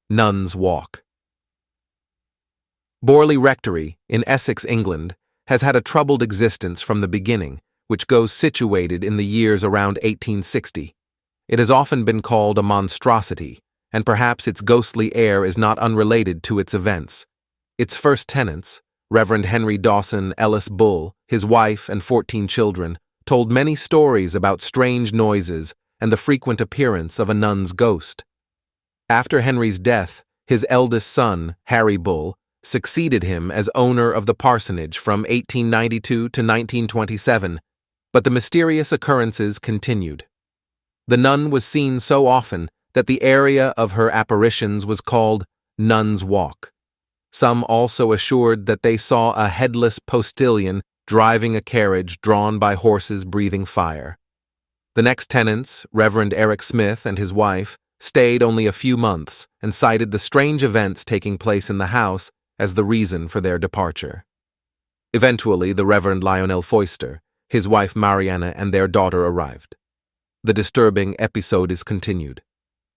Nun'S Walk. Borley Rectory, in Essex, England, has had a troubled existence from the beginning, which goes situated in the years around 1860. It has often been called a monstrosity, and perhaps its ghostly air is not unrelated to its events. Its first tenants, Reverend Henry Dawson, Ellis Bull, his wife and 14 children, told many stories about strange noises and the frequent appearance of a nun's ghost. After Henry's death, his eldest son, Harry Bull, succeeded him as owner of the parsonage from 1892 to 1927, but the mysterious occurrences continued. The nun was seen so often that the area of her apparitions was called Nun'S Walk. Some also assured that they saw a headless postillion driving a carriage drawn by horses breathing fire. The next tenants, Reverend Smith and his wife, stayed only a few months and cited the strange events taking place in the house as the reason for their departure. Eventually, the Reverend Lionel Foister, his wife Mariana, and their daughter arrived. The disturbing episode is continued.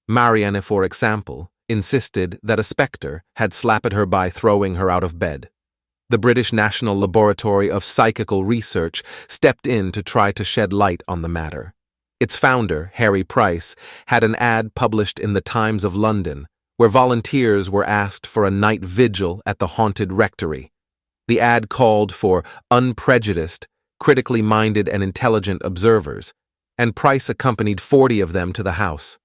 Mariana, for example, insisted that a spectre had slapped her by throwing her out of bed. The British National Laboratory of Psychical Research stepped in to try to shed light on the matter. Its founder, Harry Price, had an ad published in the Times of London, where volunteers were asked for a night vigil at the haunted rectory. The ad called for unprejudiced, critically minded and intelligent observers, and Price accompanied 40 of them to the house.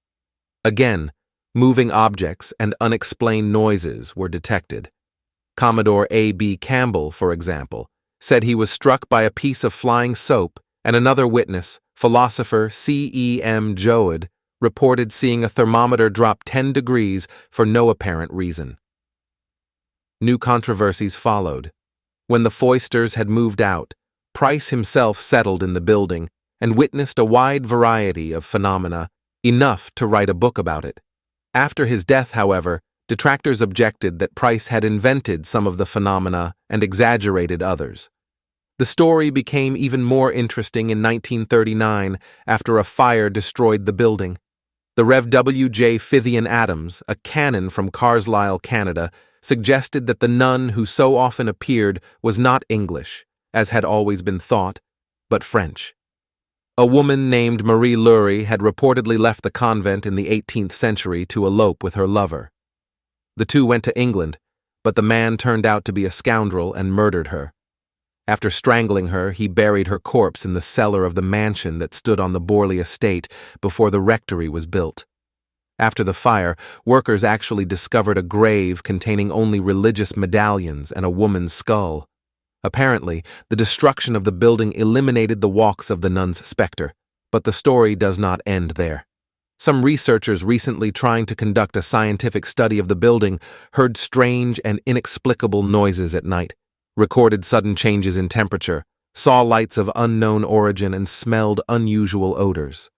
Again, moving objects and unexplained noises were detected. Commodore A.B. Campbell, for example, said he was struck by a piece of flying soap, and another witness, philosopher C.E.M. Joad, reported seeing a thermometer drop 10 degrees for no apparent reason. New controversies followed. When the Foisters had moved out, Price himself settled in the building and witnessed a wide variety of phenomena, enough to write a book about it. After his death, however, detractors objected that Price had invented some of the phenomena and exaggerated others. The story became even more interesting in 1939 after a fire destroyed the building. The Rev. W. J. Fithian Adams, a canon from Carlisle, Canada, suggested that the nun who so often appeared was not English, as had always been thought, but French. A woman named Marie Lurie had reportedly left the convent in the 18th century to elope with her lover. The two went to England, but the man turned out to be a scoundrel and murdered her. After strangling her, he buried her corpse in the cellar of the mansion that stood on the Borley estate before the rectory was built. After the fire, workers actually discovered a grave containing only religious medallions and a woman's skull. Apparently, the destruction of the building eliminated the walks of the nun's spectre, but the story does not end there. Some researchers recently trying to conduct a scientific study of the building heard strange and inexplicable noises at night, recorded sudden changes in temperature, saw lights of unknown origin, and smelled unusual odors.